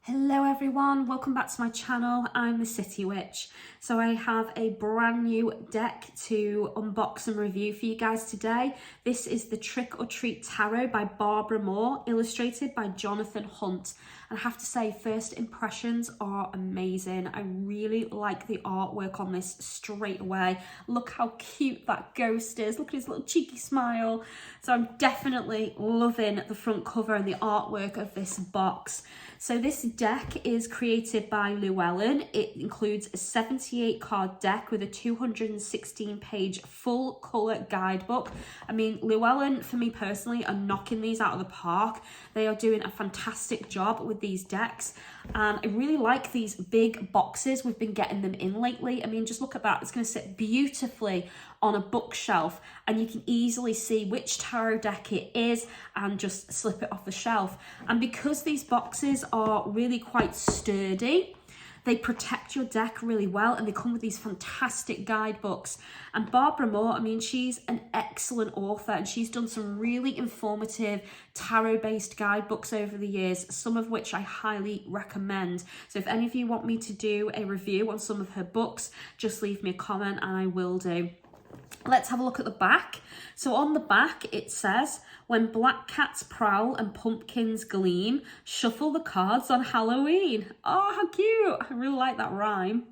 Hello everyone, welcome back to my channel. I'm the City Witch. So I have a brand new deck to unbox and review for you guys today. This is the Trick or Treat Tarot by Barbara Moore, illustrated by Jonathan Hunt. And I have to say, first impressions are amazing. I really like the artwork on this straight away. Look how cute that ghost is. Look at his little cheeky smile. So I'm definitely loving the front cover and the artwork of this box. So this deck is created by Llewellyn. It includes a 78 card deck with a 216 page full colour guidebook. I mean, Llewellyn, for me personally, are knocking these out of the park. They are doing a fantastic job with these decks. And I really like these big boxes. We've been getting them in lately. I mean, just look at that. It's going to sit beautifully on a bookshelf and you can easily see which tarot deck it is and just slip it off the shelf. And because these boxes are really quite sturdy, they protect your deck really well, and they come with these fantastic guidebooks. And Barbara Moore, I mean, she's an excellent author and she's done some really informative tarot-based guidebooks over the years, some of which I highly recommend. So if any of you want me to do a review on some of her books, just leave me a comment and I will do. Let's have a look at the back. So on the back it says, when black cats prowl and pumpkins gleam, shuffle the cards on Halloween. Oh, how cute. I really like that rhyme.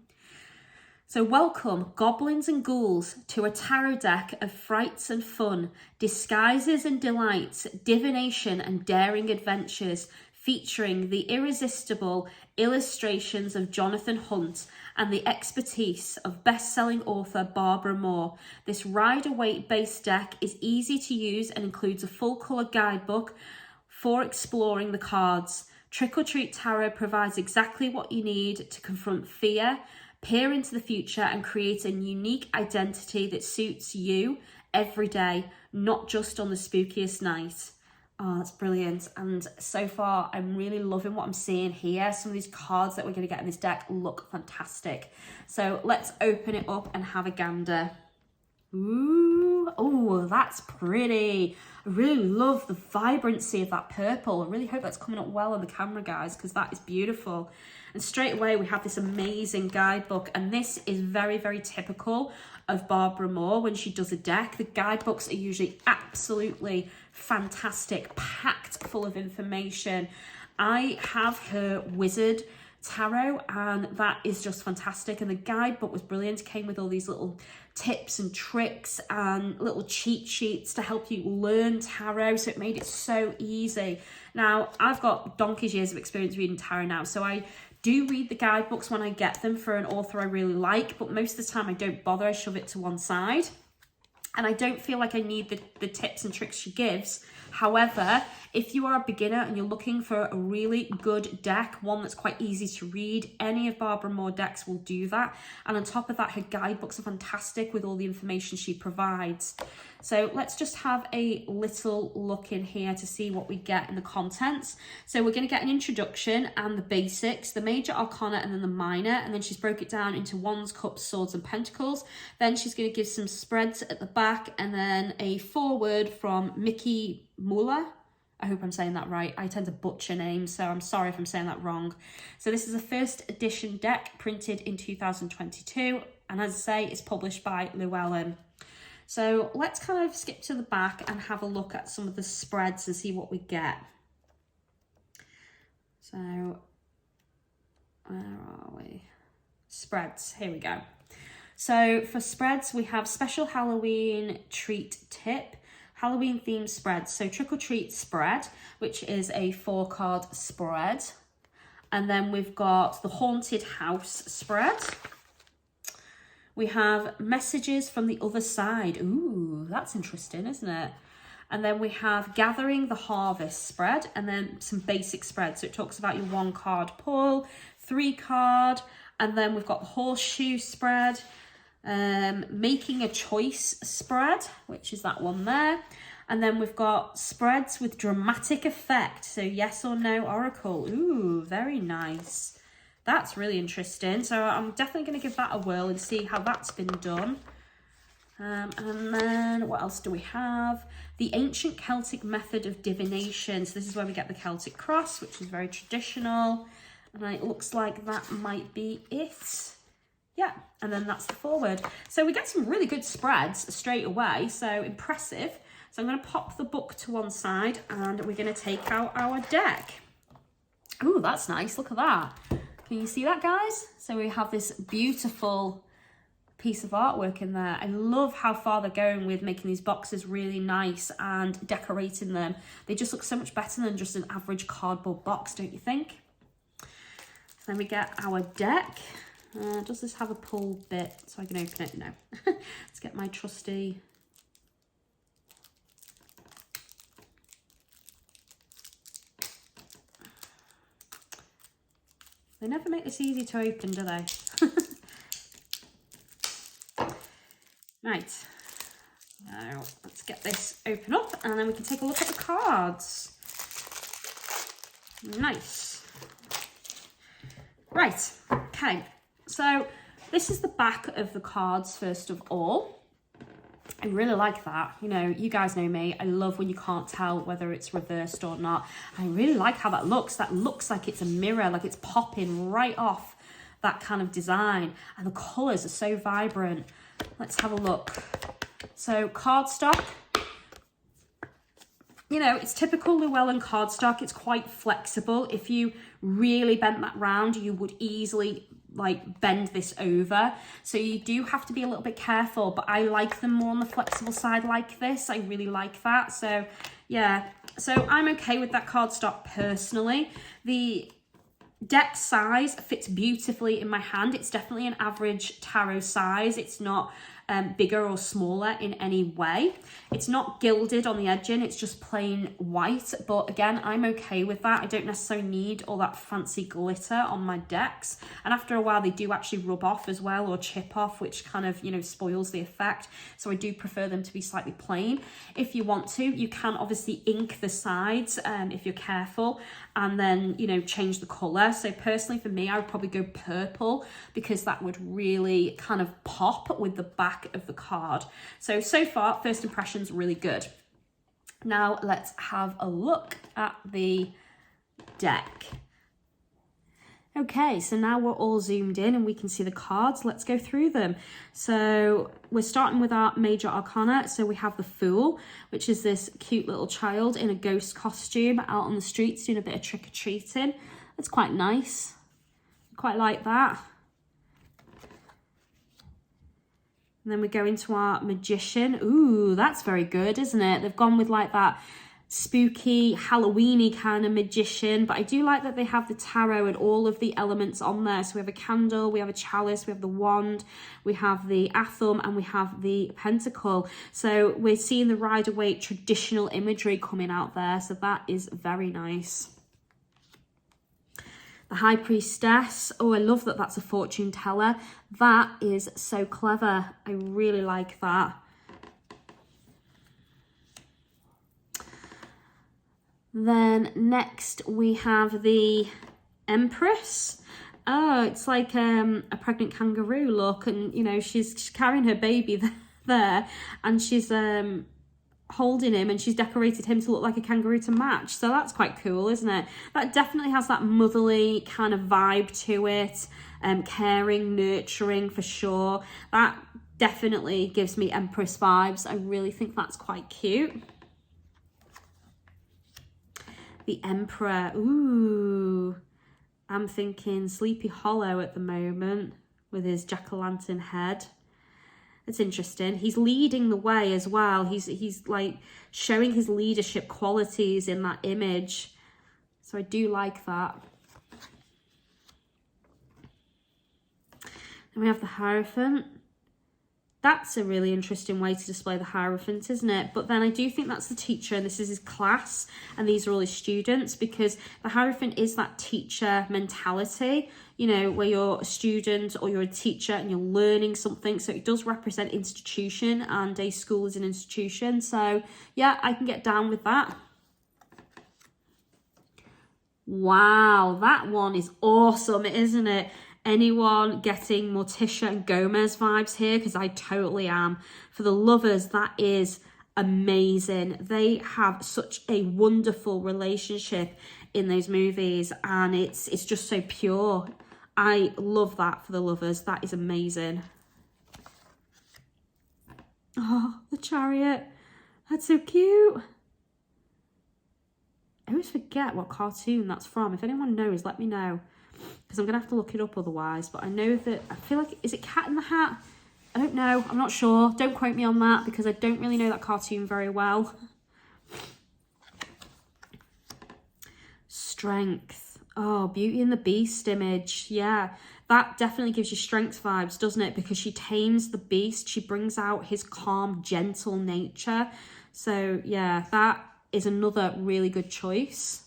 So welcome, goblins and ghouls, to a tarot deck of frights and fun, disguises and delights, divination and daring adventures, featuring the irresistible illustrations of Jonathan Hunt and the expertise of best-selling author Barbara Moore. This rider-weight base deck is easy to use and includes a full-colour guidebook for exploring the cards. Trick or Treat Tarot provides exactly what you need to confront fear, peer into the future, and create a unique identity that suits you every day, not just on the spookiest night. Oh, that's brilliant. And so far, I'm really loving what I'm seeing here. Some of these cards that we're going to get in this deck look fantastic. So let's open it up and have a gander. Ooh, oh, that's pretty. I really love the vibrancy of that purple. I really hope that's coming up well on the camera, guys, because that is beautiful. And straight away, we have this amazing guidebook. And this is very, very typical of Barbara Moore when she does a deck. The guidebooks are usually absolutely fantastic, packed full of information. I have her Wizard Tarot and that is just fantastic, and the guidebook was brilliant. It came with all these little tips and tricks and little cheat sheets to help you learn tarot, so it made it so easy. Now, I've got donkey's years of experience reading tarot now, so I do read the guidebooks when I get them for an author I really like, but most of the time I don't bother. I shove it to one side. And I don't feel like I need the tips and tricks she gives. However, if you are a beginner and you're looking for a really good deck, one that's quite easy to read, any of Barbara Moore decks will do that. And on top of that, her guidebooks are fantastic with all the information she provides. So let's just have a little look in here to see what we get in the contents. So we're going to get an introduction and the basics, the major arcana and then the minor, and then she's broke it down into wands, cups, swords and pentacles. Then she's going to give some spreads at the back and then a foreword from Mickey Muller. I hope I'm saying that right. I tend to butcher names, so I'm sorry if I'm saying that wrong. So this is a first edition deck printed in 2022. And as I say, it's published by Llewellyn. So let's kind of skip to the back and have a look at some of the spreads and see what we get. So where are we? Spreads, here we go. So for spreads, we have special Halloween treat tip, Halloween themed spreads. So Trick or Treat spread, which is a 4-card spread. And then we've got the Haunted House spread. We have Messages from the Other Side. Ooh, that's interesting, isn't it? And then we have Gathering the Harvest spread, and then some basic spreads. So it talks about your 1-card pull, 3-card, and then we've got the Horseshoe spread, Making a Choice spread, which is that one there. And then we've got spreads with dramatic effect. So yes or no oracle. Ooh, very nice. That's really interesting. So I'm definitely going to give that a whirl and see how that's been done. And then what else do we have? The ancient Celtic method of divination. So this is where we get the Celtic cross, which is very traditional. And it looks like that might be it. Yeah, and then that's the forward. So we get some really good spreads straight away, so impressive. So I'm going to pop the book to one side and we're going to take out our deck. Ooh, that's nice. Look at that. Can you see that, guys? So we have this beautiful piece of artwork in there. I love how far they're going with making these boxes really nice and decorating them. They just look so much better than just an average cardboard box, don't you think? Then we get our deck. Does this have a pull bit so I can open it? No. Let's get my trusty... They never make this easy to open, do they? Right. Now, let's get this open up and then we can take a look at the cards. Nice. Right. Okay. So, this is the back of the cards, first of all. I really like that. You know, you guys know me. I love when you can't tell whether it's reversed or not. I really like how that looks. That looks like it's a mirror, like it's popping right off that kind of design. And the colours are so vibrant. Let's have a look. So cardstock. You know, it's typical Llewellyn cardstock. It's quite flexible. If you really bent that round, you would easily like bend this over, so you do have to be a little bit careful, but I like them more on the flexible side like this. I really like that. So yeah, so I'm okay with that cardstock personally. The deck size fits beautifully in my hand. It's definitely an average tarot size. It's not bigger or smaller in any way. It's not gilded on the edging, it's just plain white, but again, I'm okay with that. I don't necessarily need all that fancy glitter on my decks, and after a while they do actually rub off as well or chip off, which kind of, you know, spoils the effect. So I do prefer them to be slightly plain. If you want to, you can obviously ink the sides if you're careful, and then, you know, change the colour. So personally for me, I would probably go purple because that would really kind of pop with the back of the card. So far, first impressions really good. Now let's have a look at the deck. Okay, so now we're all zoomed in and we can see the cards. Let's go through them. So we're starting with our major arcana. So we have the Fool, which is this cute little child in a ghost costume out on the streets doing a bit of trick-or-treating. That's quite nice. Quite like that. And then we go into our Magician. Ooh, that's very good, isn't it? They've gone with like that spooky, Halloween-y kind of magician, but I do like that they have the tarot and all of the elements on there. So we have a candle, we have a chalice, we have the wand, we have the atham, and we have the pentacle. So we're seeing the Rider-Waite traditional imagery coming out there, so that is very nice. The High Priestess. Oh, I love that that's a fortune teller. That is so clever. I really like that. Then next we have the Empress. Oh, it's like a pregnant kangaroo look, and you know, she's carrying her baby there, and she's holding him, and she's decorated him to look like a kangaroo to match. So that's quite cool, isn't it? That definitely has that motherly kind of vibe to it. Caring, nurturing for sure. That definitely gives me Empress vibes. I really think that's quite cute. The Emperor. Ooh, I'm thinking Sleepy Hollow at the moment with his jack-o'-lantern head. It's interesting. He's leading the way as well. He's like showing his leadership qualities in that image. So I do like that. Then we have the Hierophant. That's a really interesting way to display the Hierophant, isn't it? But then I do think that's the teacher, and this is his class, and these are all his students, because the Hierophant is that teacher mentality, you know, where you're a student or you're a teacher and you're learning something. So it does represent institution, and a school is an institution. So yeah, I can get down with that. Wow, that one is awesome, isn't it? Anyone getting Morticia and Gomez vibes here? Because I totally am. For the lovers, that is amazing. They have such a wonderful relationship in those movies, and it's just so pure. I love that for the lovers. That is amazing. Oh, the chariot. That's so cute. I always forget what cartoon that's from. If anyone knows, let me know, because I'm going to have to look it up otherwise. But I know that, I feel like, is it Cat in the Hat? I don't know. I'm not sure. Don't quote me on that, because I don't really know that cartoon very well. Strength. Oh, Beauty and the Beast image. Yeah, that definitely gives you strength vibes, doesn't it? Because she tames the beast. She brings out his calm, gentle nature. So yeah, that is another really good choice.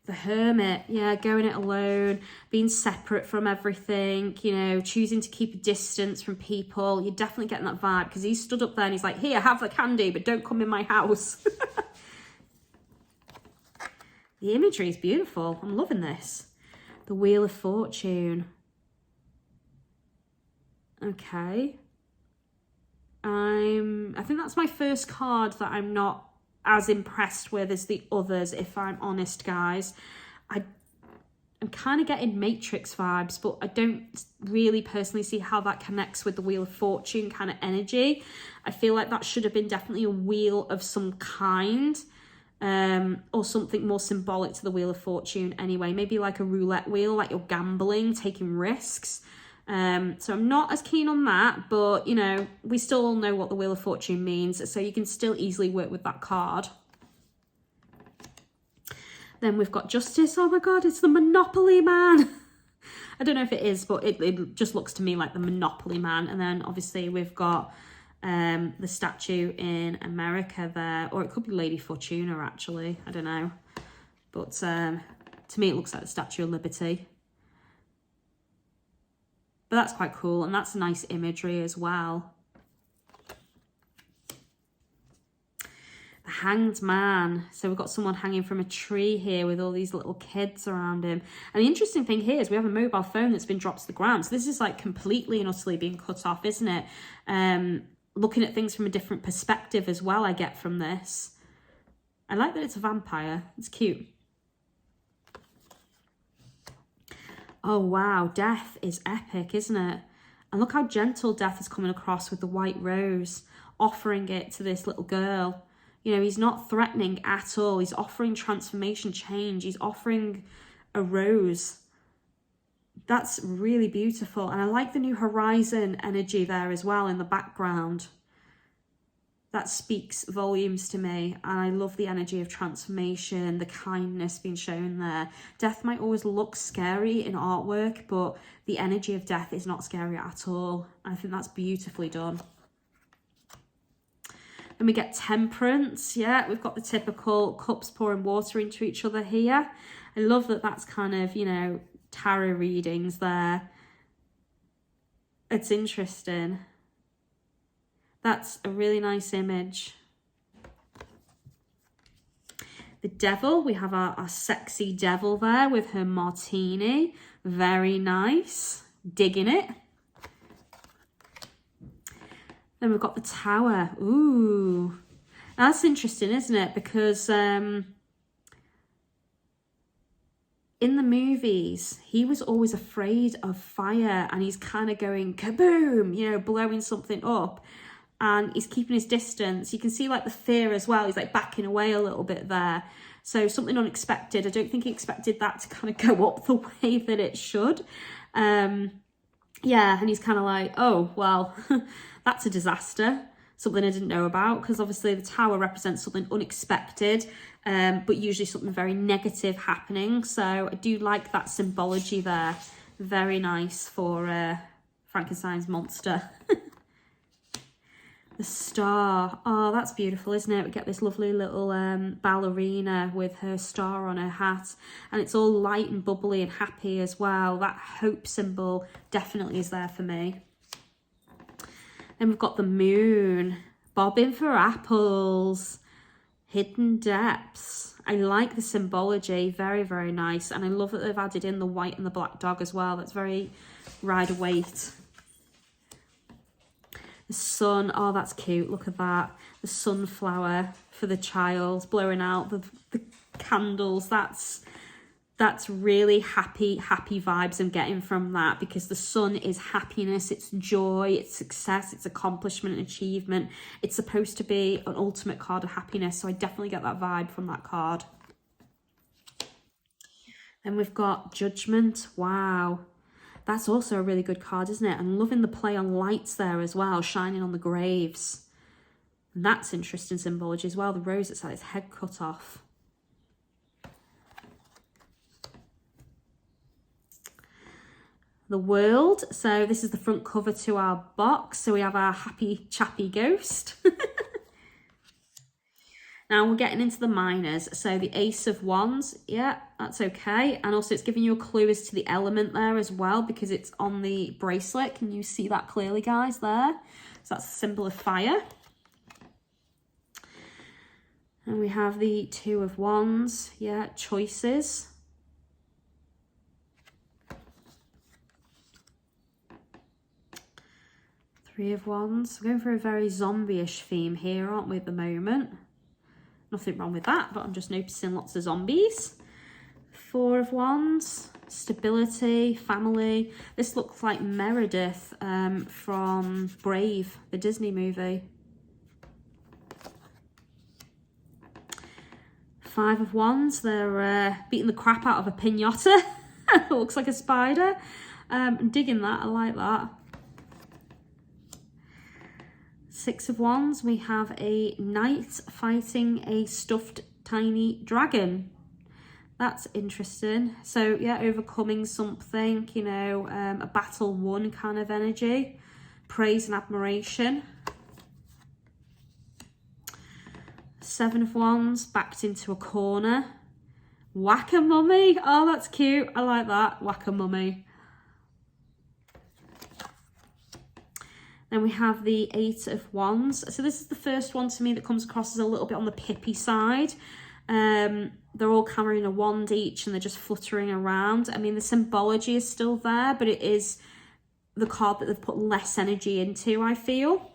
The Hermit, yeah, going it alone, being separate from everything, you know, choosing to keep a distance from people. You're definitely getting that vibe, because he stood up there and he's like, here, have the candy, but don't come in my house. The imagery is beautiful. I'm loving this. The Wheel of Fortune. Okay. I think that's my first card that I'm not as impressed with as the others, if I'm honest, guys. I'm kind of getting Matrix vibes, but I don't really personally see how that connects with the Wheel of Fortune kind of energy. I feel like that should have been definitely a wheel of some kind, or something more symbolic to the Wheel of Fortune anyway. Maybe like a roulette wheel, like you're gambling, taking risks. So I'm not as keen on that, but you know, we still all know what the Wheel of Fortune means, so you can still easily work with that card. Then we've got Justice. Oh my god, it's the Monopoly Man. I don't know if it is, but it just looks to me like the Monopoly Man. And then obviously we've got the statue in America there, or it could be Lady Fortuna actually, I don't know. But to me it looks like the Statue of Liberty. But that's quite cool, and that's nice imagery as well. The Hanged Man. So we've got someone hanging from a tree here with all these little kids around him. And the interesting thing here is we have a mobile phone that's been dropped to the ground. So this is like completely and utterly being cut off, isn't it? Looking at things from a different perspective as well, I get from this. I like that it's a vampire. It's cute. Oh wow, Death is epic, isn't it? And look how gentle Death is coming across with the white rose, offering it to this little girl. You know, he's not threatening at all. He's offering transformation, change. He's offering a rose. That's really beautiful. And I like the New Horizon energy there as well in the background. That speaks volumes to me, and I love the energy of transformation, the kindness being shown there. Death might always look scary in artwork, but the energy of Death is not scary at all. I think that's beautifully done. Then we get Temperance. Yeah, we've got the typical cups pouring water into each other here. I love that that's kind of, you know, tarot readings there. It's interesting. That's a really nice image. The Devil, we have our sexy devil there with her martini. Very nice. Digging it. Then we've got the Tower. Ooh. That's interesting, isn't it? Because in the movies, he was always afraid of fire, and he's kind of going kaboom, you know, blowing something up. And he's keeping his distance. You can see like the fear as well. He's like backing away a little bit there. So something unexpected. I don't think he expected that to kind of go up the way that it should. Yeah, and he's kind of like, oh, well, that's a disaster. Something I didn't know about, because obviously the Tower represents something unexpected, but usually something very negative happening. So I do like that symbology there. Very nice for Frankenstein's monster. The Star. Oh, that's beautiful, isn't it? We get this lovely little ballerina with her star on her hat, and it's all light and bubbly and happy as well. That hope symbol definitely is there for me. Then we've got the Moon, bobbing for apples, hidden depths. I like the symbology, very, very nice. And I love that they've added in the white and the black dog as well. That's very Rider-Waite. The sun, oh, that's cute. Look at that. The sunflower for the child, blowing out the candles. That's really happy vibes I'm getting from that, because the sun is happiness, it's joy, it's success, it's accomplishment and achievement. It's supposed to be an ultimate card of happiness, so I definitely get that vibe from that card. Then we've got Judgment. Wow. That's also a really good card, isn't it? And loving the play on lights there as well, shining on the graves. And that's interesting symbology as well. The rose that's had its head cut off. The World. So this is the front cover to our box. So we have our happy chappy ghost. Now we're getting into the minors. So the Ace of Wands, yeah, that's okay. And also it's giving you a clue as to the element there as well, because it's on the bracelet. Can you see that clearly, guys, there? So that's a symbol of fire. And we have the Two of Wands, yeah, choices. Three of Wands. We're going for a very zombie-ish theme here, aren't we, at the moment? Nothing wrong with that, but I'm just noticing lots of zombies. Four of Wands, stability, family. This looks like Meredith from Brave, the Disney movie. Five of Wands, they're beating the crap out of a piñata. It looks like a spider. I'm digging that, I like that. Six of Wands, we have a knight fighting a stuffed tiny dragon. That's interesting. So yeah, overcoming something, you know, a battle won kind of energy. Praise and admiration. Seven of Wands, backed into a corner. Whack-a-mummy. Oh, that's cute. I like that. Whack-a-mummy. Then we have the Eight of Wands. So this is the first one to me that comes across as a little bit on the pippy side. They're all carrying a wand each and they're just fluttering around. I mean, the symbology is still there, but it is the card that they've put less energy into, I feel.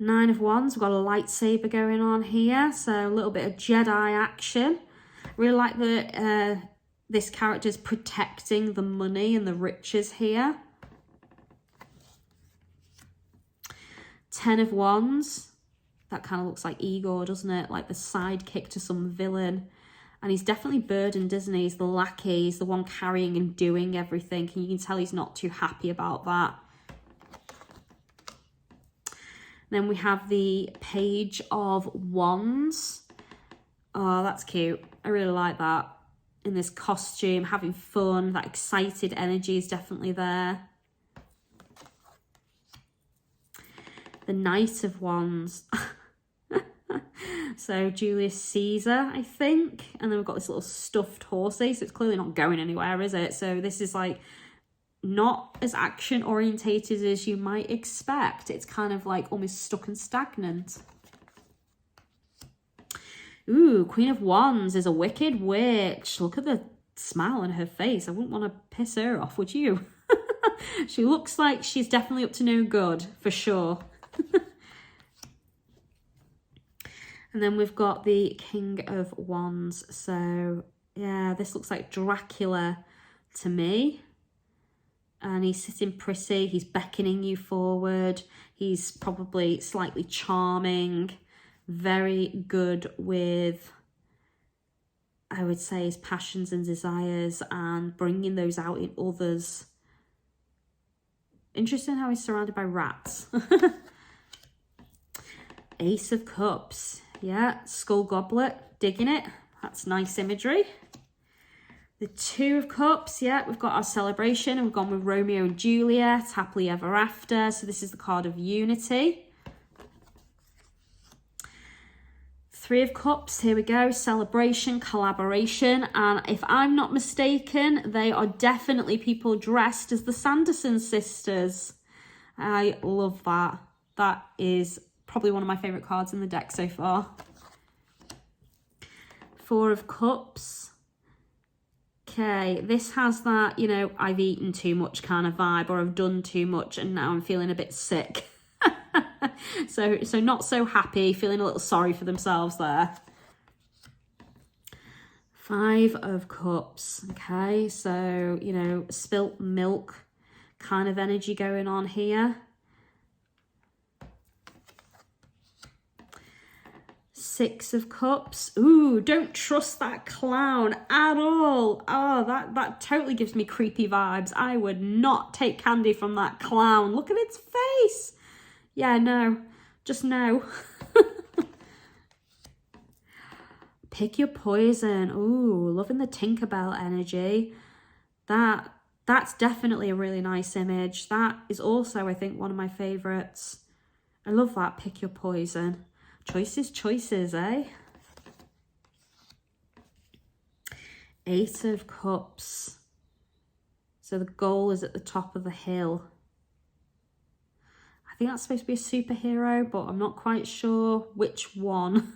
Nine of Wands, we've got a lightsaber going on here. So a little bit of Jedi action. Really like that this character's protecting the money and the riches here. 10 of Wands, that kind of looks like Igor, doesn't it? Like the sidekick to some villain. And he's definitely burdened, isn't he? He's the lackey, he's the one carrying and doing everything. And you can tell he's not too happy about that. Then we have the Page of Wands. Oh, that's cute. I really like that. In this costume, having fun, that excited energy is definitely there. The Knight of Wands. So Julius Caesar, I think. And then we've got this little stuffed horsey, so it's clearly not going anywhere, is it? So this is like not as action orientated as you might expect. It's kind of like almost stuck and stagnant. Ooh, Queen of Wands is a wicked witch. Look at the smile on her face. I wouldn't want to piss her off, would you? She looks like she's definitely up to no good, for sure. And then we've got the King of Wands. So, yeah, this looks like Dracula to me. And he's sitting pretty. He's beckoning you forward. He's probably slightly charming. Very good with, I would say, his passions and desires and bringing those out in others. Interesting how he's surrounded by rats. Ace of Cups. Yeah, Skull Goblet. Digging it. That's nice imagery. The Two of Cups. Yeah, we've got our celebration. And we've gone with Romeo and Juliet. Happily ever after. So this is the card of unity. Three of Cups, here we go, celebration, collaboration, and if I'm not mistaken, they are definitely people dressed as the Sanderson sisters. I love that. That is probably one of my favourite cards in the deck so far. Four of Cups, Okay, this has that, you know, I've eaten too much kind of vibe, or I've done too much and now I'm feeling a bit sick. So not so happy, feeling a little sorry for themselves there. 5 of Cups. Okay, so, you know, spilt milk kind of energy going on here. 6 of Cups. Ooh, don't trust that clown at all. Oh, that totally gives me creepy vibes. I would not take candy from that clown. Look at its face. Yeah, no. Just no. Pick your poison. Ooh, loving the Tinkerbell energy. That's definitely a really nice image. That is also, I think, one of my favourites. I love that, pick your poison. Choices, eh? 8 of Cups. So the goal is at the top of the hill. I think that's supposed to be a superhero, but I'm not quite sure which one.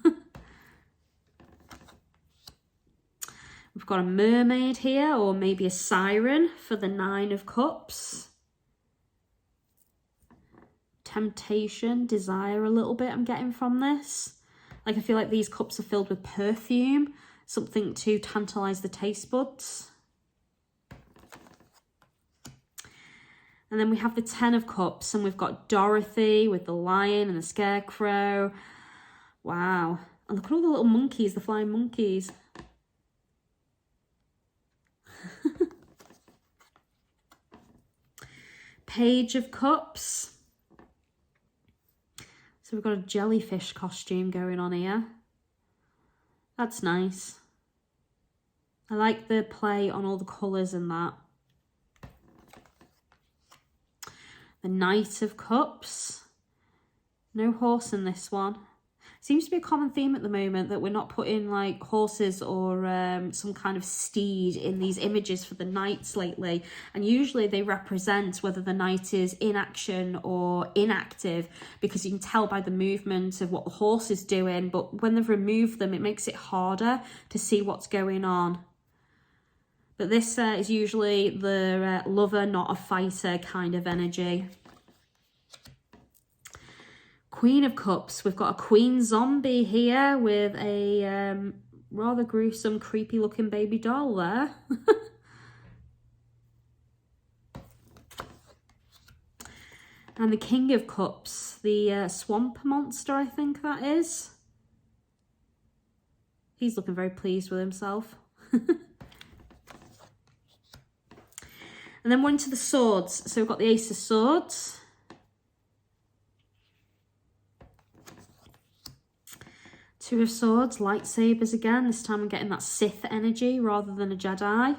We've got a mermaid here, or maybe a siren for the 9 of Cups. Temptation, desire a little bit I'm getting from this. Like, I feel like these cups are filled with perfume, something to tantalise the taste buds. And then we have the 10 of Cups, and we've got Dorothy with the lion and the scarecrow. Wow. And look at all the little monkeys, the flying monkeys. Page of Cups. So we've got a jellyfish costume going on here. That's nice. I like the play on all the colours in that. The Knight of Cups. No horse in this one. Seems to be a common theme at the moment that we're not putting like horses or some kind of steed in these images for the knights lately. And usually they represent whether the knight is in action or inactive, because you can tell by the movement of what the horse is doing. But when they've removed them, it makes it harder to see what's going on. But this is usually the lover, not a fighter kind of energy. Queen of Cups. We've got a queen zombie here with a rather gruesome, creepy looking baby doll there. And the King of Cups, the swamp monster, I think that is. He's looking very pleased with himself. And then we're into the swords. So we've got the Ace of Swords. Two of Swords, lightsabers again. This time I'm getting that Sith energy rather than a Jedi.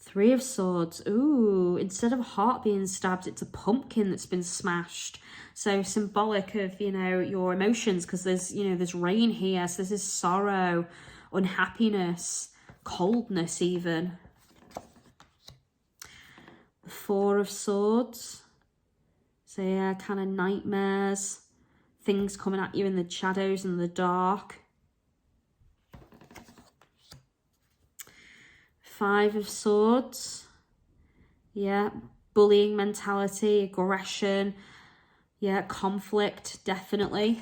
3 of Swords. Ooh, instead of a heart being stabbed, it's a pumpkin that's been smashed. So symbolic of, you know, your emotions, because there's, you know, there's rain here. So this is sorrow, unhappiness, coldness even. The 4 of Swords. So yeah, kind of nightmares, things coming at you in the shadows and the dark. 5 of Swords. Yeah, bullying mentality, aggression. Yeah, conflict, definitely.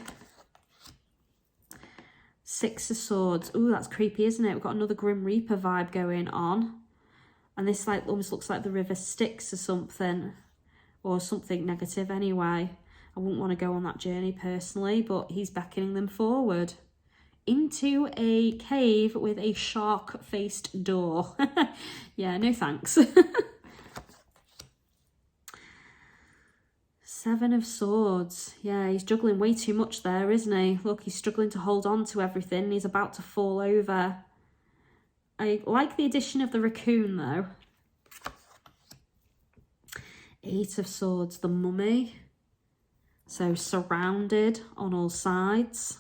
6 of Swords. Ooh, that's creepy, isn't it? We've got another Grim Reaper vibe going on. And this like almost looks like the river Styx or something. Or something negative anyway. I wouldn't want to go on that journey personally, but he's beckoning them forward. Into a cave with a shark-faced door. Yeah, no thanks. 7 of Swords. Yeah, he's juggling way too much there, isn't he? Look, he's struggling to hold on to everything. He's about to fall over. I like the addition of the raccoon, though. 8 of Swords, the Mummy. So surrounded on all sides.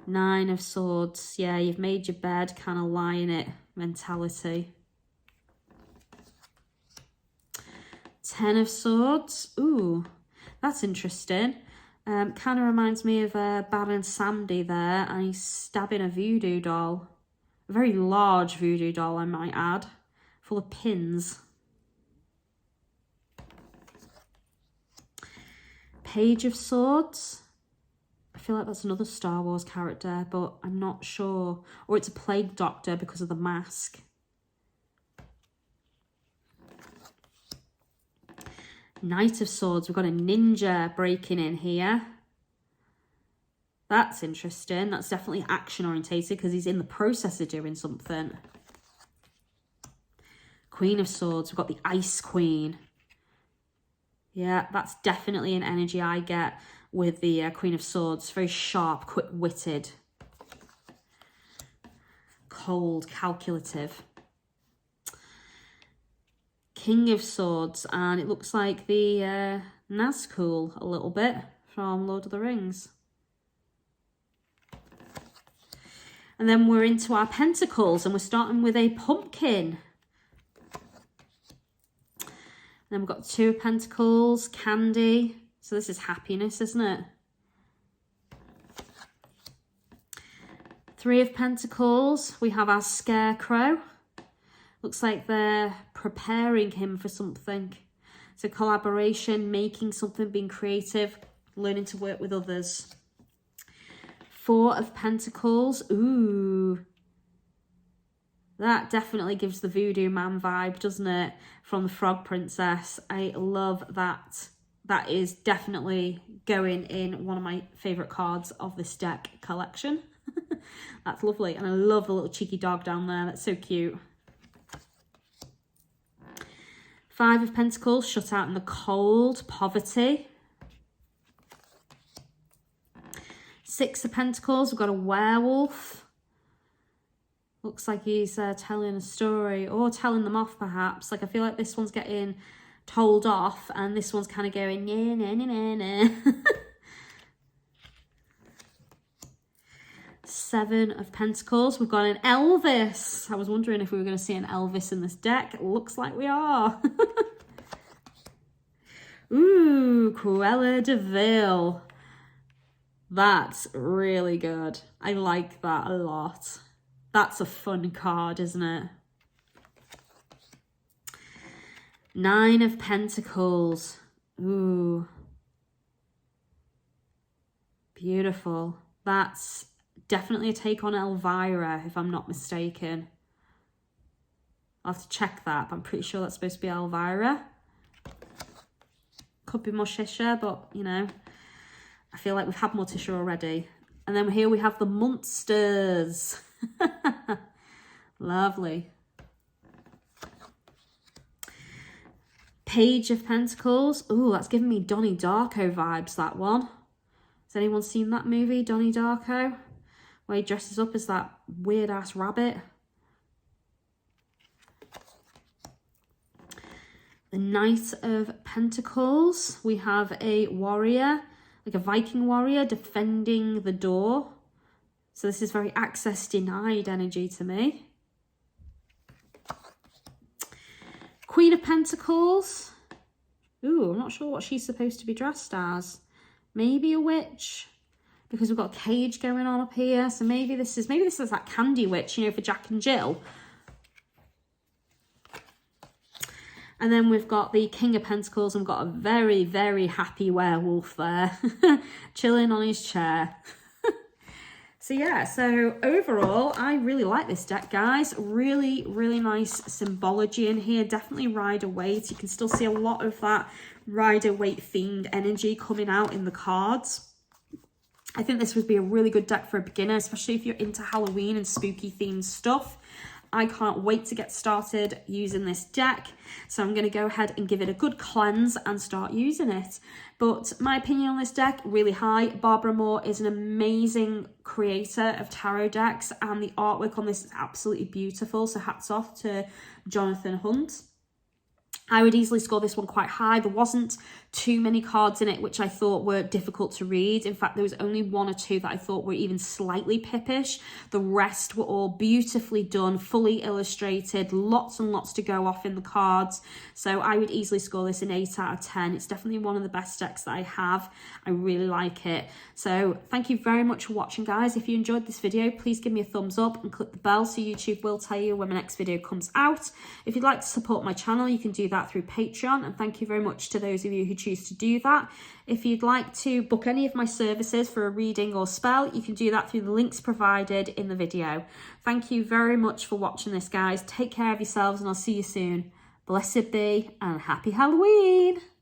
9 of Swords. Yeah, you've made your bed, kind of lie in it mentality. 10 of Swords. Ooh, that's interesting. Kind of reminds me of Baron Samedi there, and he's stabbing a voodoo doll. A very large voodoo doll, I might add, full of pins. Page of Swords. I feel like that's another Star Wars character, but I'm not sure. Or it's a plague doctor because of the mask. Knight of Swords. We've got a ninja breaking in here. That's interesting. That's definitely action orientated because he's in the process of doing something. Queen of Swords. We've got the Ice Queen. Yeah, that's definitely an energy I get with the Queen of Swords. Very sharp, quick-witted. Cold, calculative. King of Swords, and it looks like the Nazgul a little bit from Lord of the Rings. And then we're into our pentacles, and we're starting with a pumpkin. And then we've got 2 of Pentacles, candy. So this is happiness, isn't it? 3 of Pentacles, we have our Scarecrow. Looks like they're preparing him for something. So collaboration, making something, being creative, learning to work with others. 4 of Pentacles. Ooh. That definitely gives the Voodoo Man vibe, doesn't it? From the Frog Princess. I love that. That is definitely going in one of my favourite cards of this deck collection. That's lovely. And I love the little cheeky dog down there. That's so cute. 5 of Pentacles, shut out in the cold, poverty. 6 of Pentacles, we've got a werewolf. Looks like he's telling a story or telling them off perhaps. Like I feel like this one's getting told off and this one's kind of going, nah, nah, nah, nah, nah. 7 of Pentacles, we've got an Elvis. I was wondering if we were going to see an Elvis in this deck. It looks like we are. Ooh, Cruella de Vil. That's really good. I like that a lot. That's a fun card, isn't it? 9 of Pentacles. Ooh. Beautiful. That's definitely a take on Elvira, if I'm not mistaken. I'll have to check that, but I'm pretty sure that's supposed to be Elvira. Could be Morticia, but, you know, I feel like we've had Morticia already. And then here we have the Monsters. Lovely. Page of Pentacles. Ooh, that's giving me Donnie Darko vibes, that one. Has anyone seen that movie, Donnie Darko? Where he dresses up as that weird-ass rabbit. The Knight of Pentacles. We have a warrior, like a Viking warrior, defending the door. So this is very access denied energy to me. Queen of Pentacles. Ooh, I'm not sure what she's supposed to be dressed as. Maybe a witch, because we've got a cage going on up here. So maybe this is that candy witch, you know, for Jack and Jill. And then we've got the King of Pentacles, and we've got a very, very happy werewolf there, chilling on his chair. So yeah, so overall, I really like this deck, guys. Really, really nice symbology in here. Definitely Rider-Waite. You can still see a lot of that Rider-Waite themed energy coming out in the cards. I think this would be a really good deck for a beginner, especially if you're into Halloween and spooky themed stuff. I can't wait to get started using this deck. So I'm going to go ahead and give it a good cleanse and start using it. But my opinion on this deck, really high. Barbara Moore is an amazing creator of tarot decks, and the artwork on this is absolutely beautiful. So hats off to Jonathan Hunt. I would easily score this one quite high. There wasn't too many cards in it which I thought were difficult to read. In fact, there was only one or two that I thought were even slightly pippish. The rest were all beautifully done, fully illustrated, lots and lots to go off in the cards. So I would easily score this an 8 out of 10. It's definitely one of the best decks that I have. I really like it. So thank you very much for watching, guys. If you enjoyed this video, please give me a thumbs up and click the bell so YouTube will tell you when my next video comes out. If you'd like to support my channel, you can do that through Patreon, and thank you very much to those of you who choose to do that. If you'd like to book any of my services for a reading or spell, you can do that through the links provided in the video. Thank you very much for watching this, guys. Take care of yourselves and I'll see you soon. Blessed be and happy Halloween!